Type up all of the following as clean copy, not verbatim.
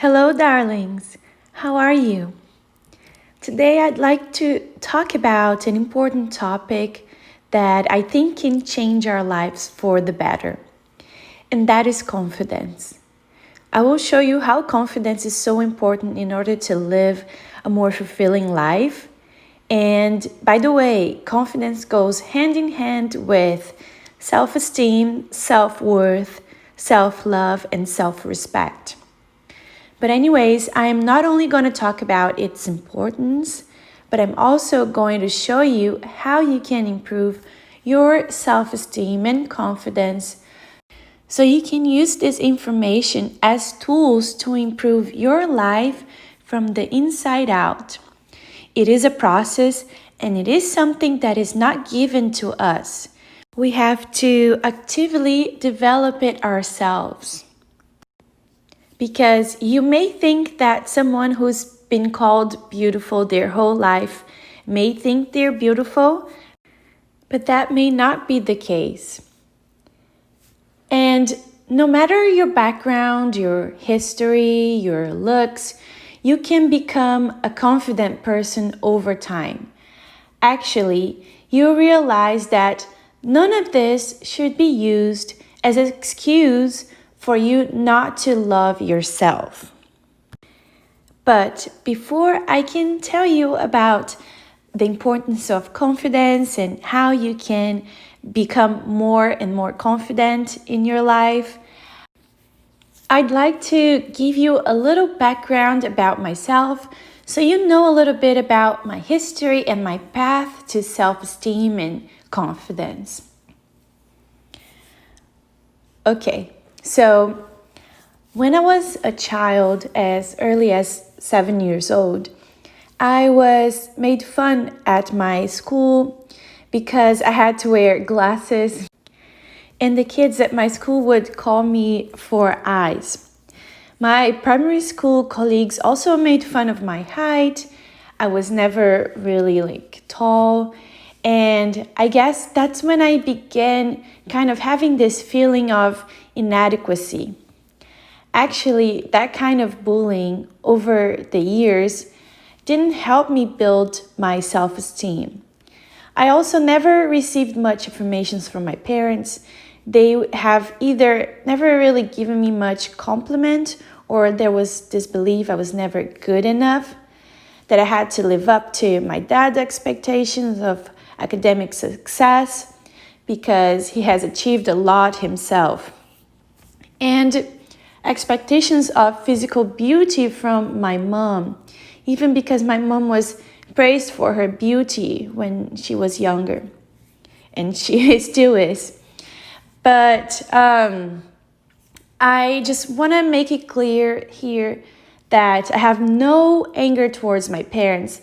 Hello, darlings. How are you? Today, I'd like to talk about an important topic that I think can change our lives for the better, and that is confidence. I will show you how confidence is so important in order to live a more fulfilling life. And by the way, confidence goes hand in hand with self-esteem, self-worth, self-love, and self-respect. But anyways, I am not only going to talk about its importance, but I'm also going to show you how you can improve your self-esteem and confidence so you can use this information as tools to improve your life from the inside out. It is a process and it is something that is not given to us. We have to actively develop it ourselves. Because you may think that someone who's been called beautiful their whole life may think they're beautiful, but that may not be the case. And no matter your background, your history, your looks, you can become a confident person over time. Actually, you realize that none of this should be used as an excuse for you not to love yourself. But before I can tell you about the importance of confidence and how you can become more and more confident in your life, I'd like to give you a little background about myself so you know a little bit about my history and my path to self-esteem and confidence. Okay, so when I was a child, as early as 7 years old, I was made fun at my school because I had to wear glasses, and the kids at my school would call me Four Eyes. My primary school colleagues also made fun of my height. I was never really tall, and I guess that's when I began kind of having this feeling of inadequacy. Actually, that kind of bullying over the years didn't help me build my self-esteem. I also never received much information from my parents. They have either never really given me much compliment, or there was this belief I was never good enough, that I had to live up to my dad's expectations of academic success because he has achieved a lot himself. And expectations of physical beauty from my mom, even because my mom was praised for her beauty when she was younger, and she still is. But I just want to make it clear here that I have no anger towards my parents.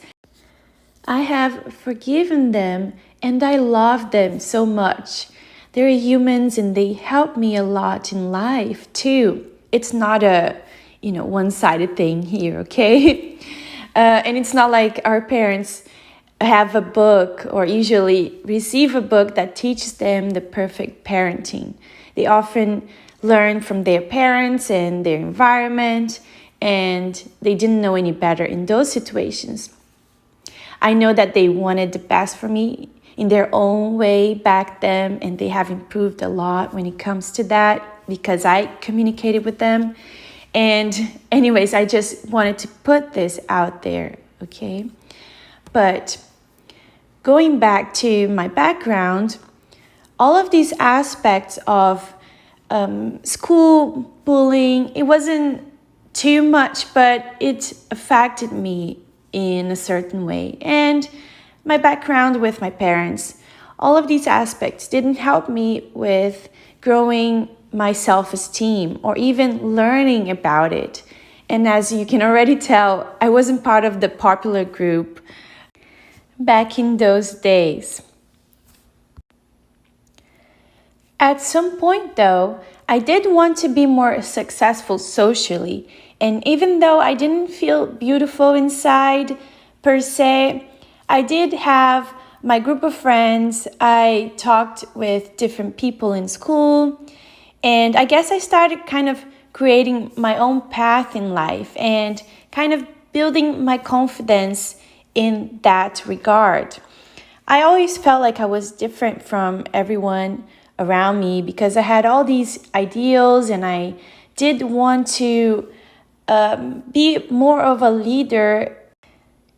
I have forgiven them and I love them so much. They're humans and they help me a lot in life too. It's not a, one-sided thing here, okay? And it's not like our parents have a book or usually receive a book that teaches them the perfect parenting. They often learn from their parents and their environment, and they didn't know any better in those situations. I know that they wanted the best for me in their own way back then, and they have improved a lot when it comes to that because I communicated with them. And anyways, I just wanted to put this out there, okay? But going back to my background, all of these aspects of school bullying, it wasn't too much, but it affected me in a certain way. And my background with my parents, all of these aspects didn't help me with growing my self-esteem or even learning about it. And as you can already tell, I wasn't part of the popular group back in those days. At some point though, I did want to be more successful socially, and even though I didn't feel beautiful inside per se, I did have my group of friends. I talked with different people in school, and I guess I started kind of creating my own path in life and kind of building my confidence in that regard. I always felt like I was different from everyone around me because I had all these ideals and I did want to be more of a leader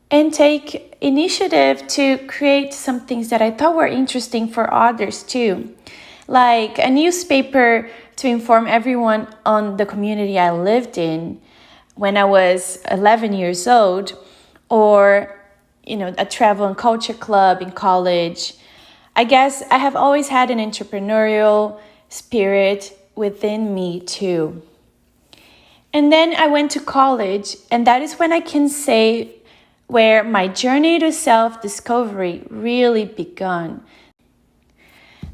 and take initiative to create some things that I thought were interesting for others too. Like a newspaper to inform everyone on the community I lived in when I was 11 years old, or a travel and culture club in college. I guess I have always had an entrepreneurial spirit within me too. And then I went to college, and that is when I can say where my journey to self-discovery really begun.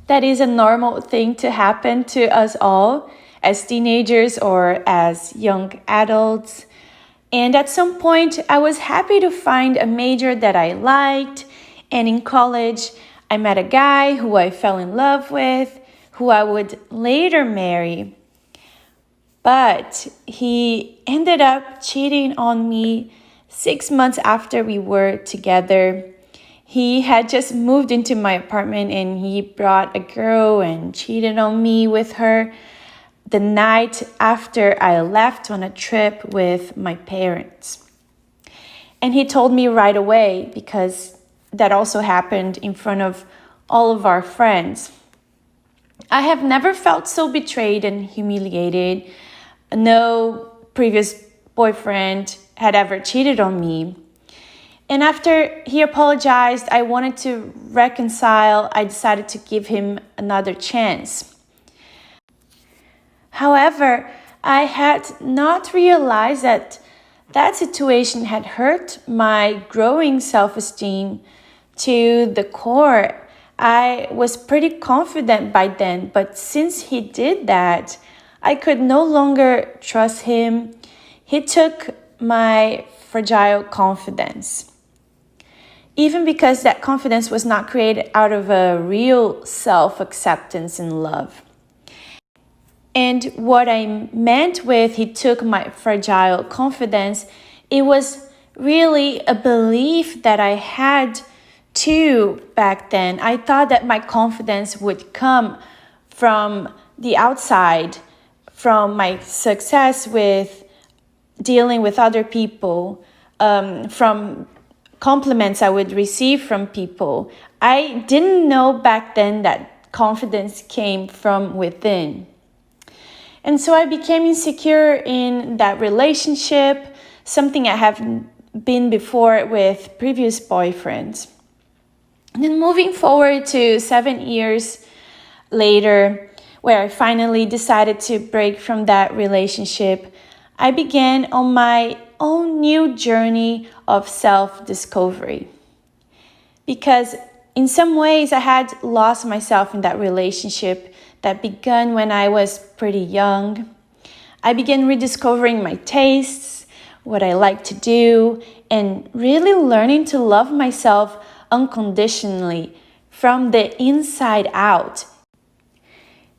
That is a normal thing to happen to us all as teenagers or as young adults. And at some point, I was happy to find a major that I liked. And in college, I met a guy who I fell in love with, who I would later marry. But he ended up cheating on me 6 months after we were together. He had just moved into my apartment and he brought a girl and cheated on me with her the night after I left on a trip with my parents. And he told me right away because that also happened in front of all of our friends. I have never felt so betrayed and humiliated. No previous boyfriend had ever cheated on me. And after he apologized, I wanted to reconcile. I decided to give him another chance. However, I had not realized that that situation had hurt my growing self-esteem to the core. I was pretty confident by then, but since he did that, I could no longer trust him. He took my fragile confidence. Even because that confidence was not created out of a real self-acceptance and love. And what I meant with he took my fragile confidence, it was really a belief that I had too back then. I thought that my confidence would come from the outside, from my success with dealing with other people, from compliments I would receive from people. I didn't know back then that confidence came from within. And so I became insecure in that relationship, something I have been before with previous boyfriends. And then moving forward to 7 years later, where I finally decided to break from that relationship, I began on my own new journey of self-discovery. Because in some ways I had lost myself in that relationship that began when I was pretty young. I began rediscovering my tastes, what I like to do, and really learning to love myself unconditionally from the inside out.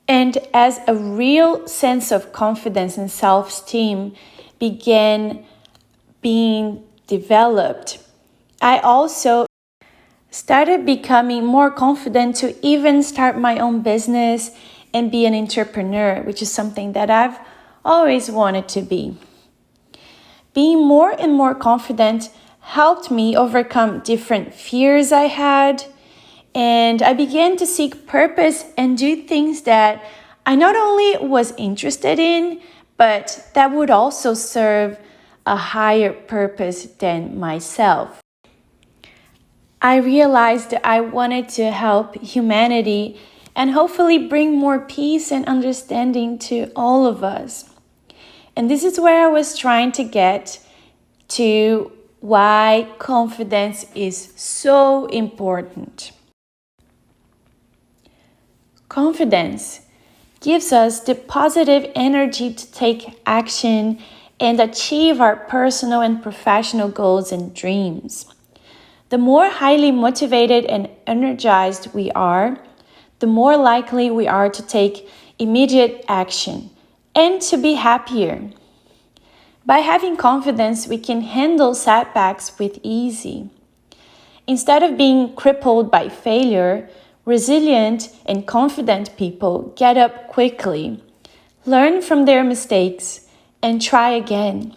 And as a real sense of confidence and self-esteem began being developed, I also started becoming more confident to even start my own business and be an entrepreneur, which is something that I've always wanted to be. Being more and more confident helped me overcome different fears I had, and I began to seek purpose and do things that I not only was interested in, but that would also serve a higher purpose than myself. I realized that I wanted to help humanity and hopefully bring more peace and understanding to all of us. And this is where I was trying to get to why confidence is so important. Confidence gives us the positive energy to take action and achieve our personal and professional goals and dreams. The more highly motivated and energized we are, the more likely we are to take immediate action, and to be happier. By having confidence, we can handle setbacks with ease. Instead of being crippled by failure, resilient and confident people get up quickly, learn from their mistakes, and try again.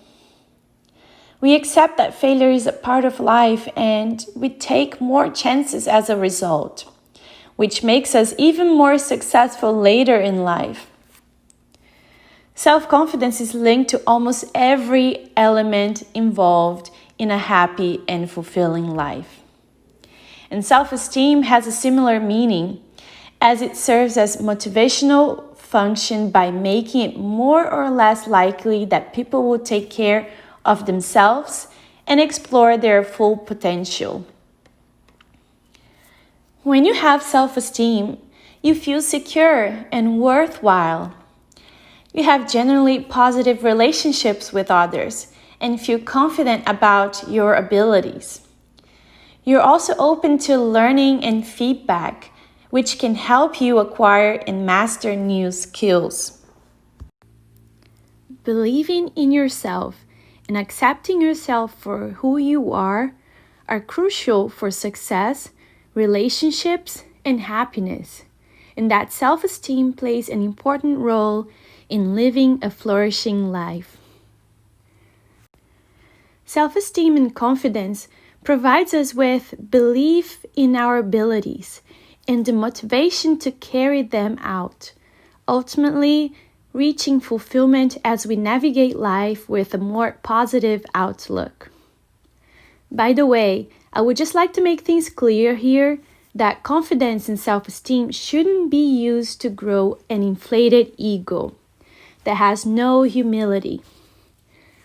We accept that failure is a part of life and we take more chances as a result, which makes us even more successful later in life. Self-confidence is linked to almost every element involved in a happy and fulfilling life. And self-esteem has a similar meaning, as it serves as motivational function by making it more or less likely that people will take care of themselves and explore their full potential. When you have self-esteem, you feel secure and worthwhile. You have generally positive relationships with others and feel confident about your abilities. You're also open to learning and feedback, which can help you acquire and master new skills. Believing in yourself and accepting yourself for who you are crucial for success, relationships, and happiness, and that self-esteem plays an important role in living a flourishing life. Self-esteem and confidence provides us with belief in our abilities and the motivation to carry them out, ultimately reaching fulfillment as we navigate life with a more positive outlook. By the way, I would just like to make things clear here that confidence and self-esteem shouldn't be used to grow an inflated ego that has no humility.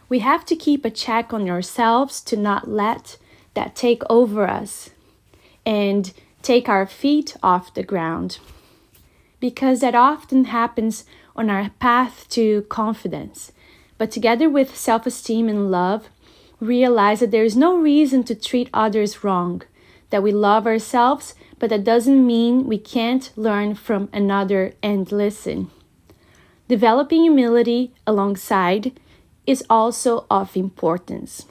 We have to keep a check on ourselves to not let that take over us and take our feet off the ground, because that often happens on our path to confidence. But together with self-esteem and love, realize that there is no reason to treat others wrong, that we love ourselves, but that doesn't mean we can't learn from another and listen. Developing humility alongside is also of importance.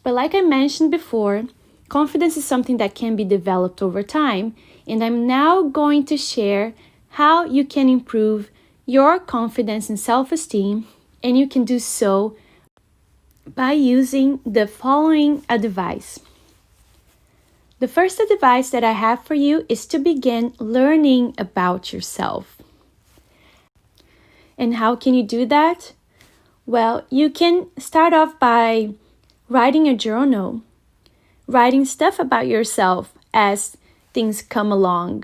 But like I mentioned before, confidence is something that can be developed over time, and I'm now going to share how you can improve your confidence and self-esteem, and you can do so by using the following advice. The first advice that I have for you is to begin learning about yourself. And how can you do that? Well, you can start off by writing a journal, writing stuff about yourself as things come along.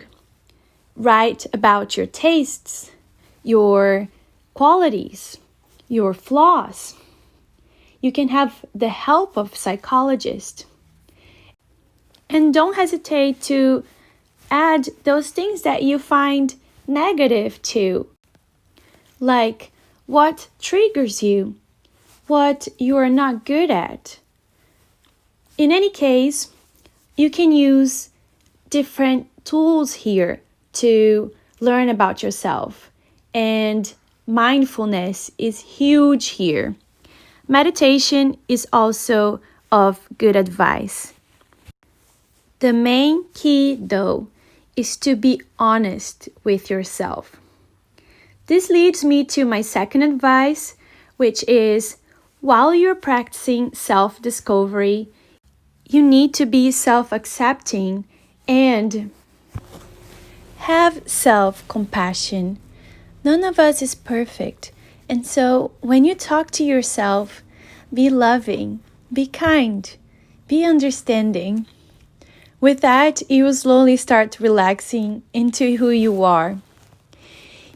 Write about your tastes, your qualities, your flaws. You can have the help of psychologists. And don't hesitate to add those things that you find negative too, like what triggers you, what you are not good at. In any case, you can use different tools here to learn about yourself, and mindfulness is huge here. Meditation is also of good advice. The main key, though, is to be honest with yourself. This leads me to my second advice, which is, while you're practicing self-discovery, you need to be self-accepting and have self-compassion. None of us is perfect, and so when you talk to yourself, be loving, be kind, be understanding. With that, you will slowly start relaxing into who you are.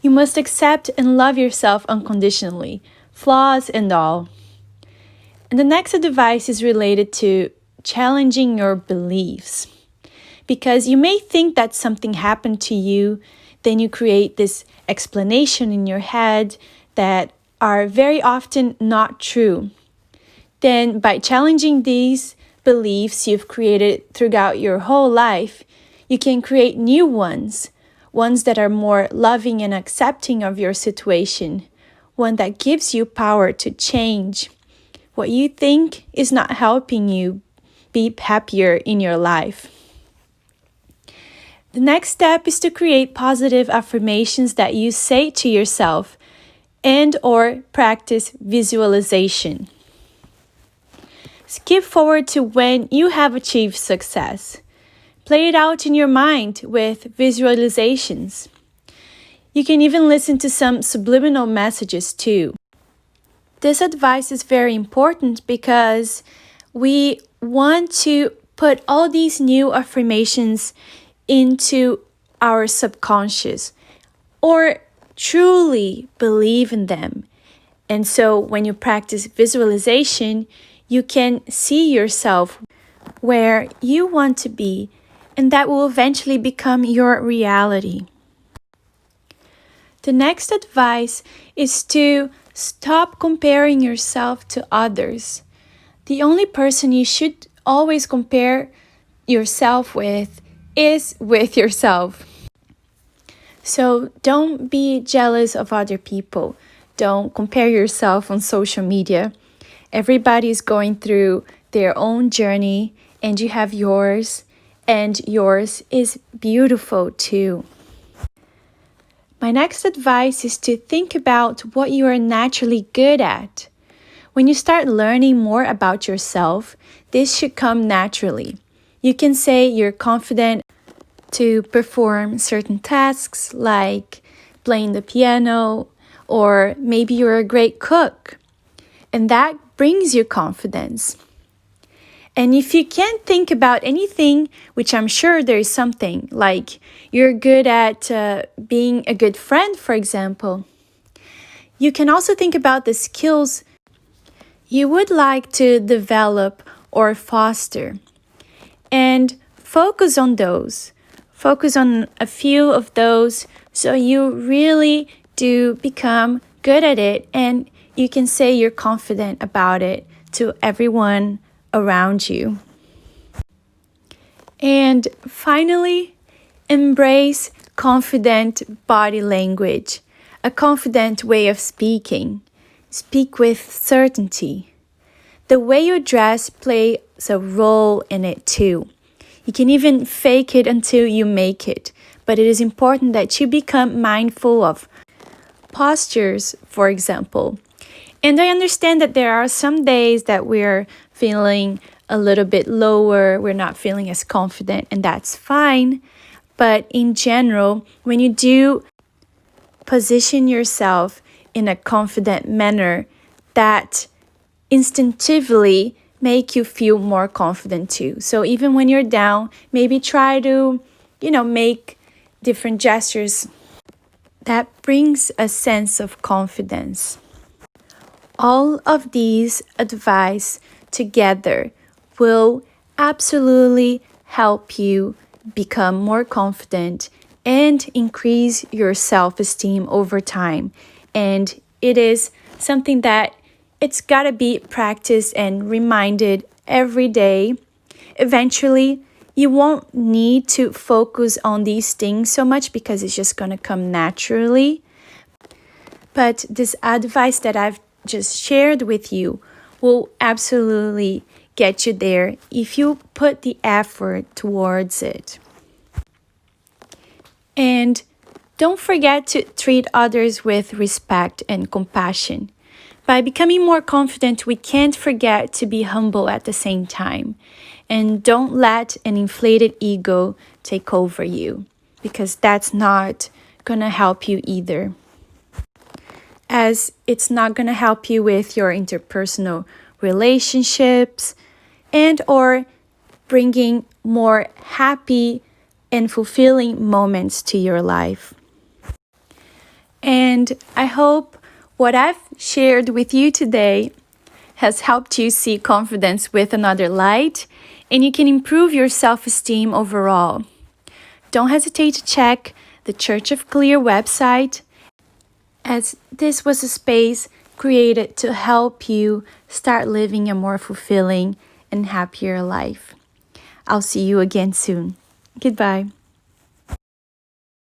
You must accept and love yourself unconditionally, flaws and all. And the next advice is related to challenging your beliefs. Because you may think that something happened to you, then you create this explanation in your head that are very often not true. Then by challenging these beliefs you've created throughout your whole life, you can create new ones ones that are more loving and accepting of your situation, one that gives you power to change what you think is not helping you be happier in your life. The next step is to create positive affirmations that you say to yourself and or practice visualization. Skip forward to when you have achieved success. Play it out in your mind with visualizations. You can even listen to some subliminal messages too. This advice is very important because we want to put all these new affirmations into our subconscious or truly believe in them. And so when you practice visualization, you can see yourself where you want to be, and that will eventually become your reality. The next advice is to stop comparing yourself to others. The only person you should always compare yourself with is with yourself. So don't be jealous of other people. Don't compare yourself on social media. Everybody is going through their own journey, and you have yours, and yours is beautiful too. My next advice is to think about what you are naturally good at. When you start learning more about yourself, this should come naturally. You can say you're confident to perform certain tasks like playing the piano, or maybe you're a great cook, and that brings you confidence. And if you can't think about anything, which I'm sure there is something, like you're good at being a good friend, for example, you can also think about the skills you would like to develop or foster, and focus on those. Focus on a few of those so you really do become good at it, and you can say you're confident about it to everyone around you. And finally, embrace confident body language, a confident way of speaking. Speak with certainty. The way you dress plays a role in it too. You can even fake it until you make it, but it is important that you become mindful of postures, for example. And I understand that there are some days that we're feeling a little bit lower, we're not feeling as confident, and that's fine. But in general, when you do position yourself in a confident manner, that instinctively make you feel more confident too. So even when you're down, maybe try to, make different gestures that brings a sense of confidence. All of these advice together will absolutely help you become more confident and increase your self-esteem over time. And it is something that it's got to be practiced and reminded every day. Eventually, you won't need to focus on these things so much because it's just going to come naturally. But this advice that I've just shared with you will absolutely get you there if you put the effort towards it. And don't forget to treat others with respect and compassion. By becoming more confident, we can't forget to be humble at the same time. And don't let an inflated ego take over you, because that's not going to help you either. As it's not going to help you with your interpersonal relationships and or bringing more happy and fulfilling moments to your life. And I hope what I've shared with you today has helped you see confidence with another light, and you can improve your self-esteem overall. Don't hesitate to check the Church of Clear website, as this was a space created to help you start living a more fulfilling and happier life. I'll see you again soon. Goodbye.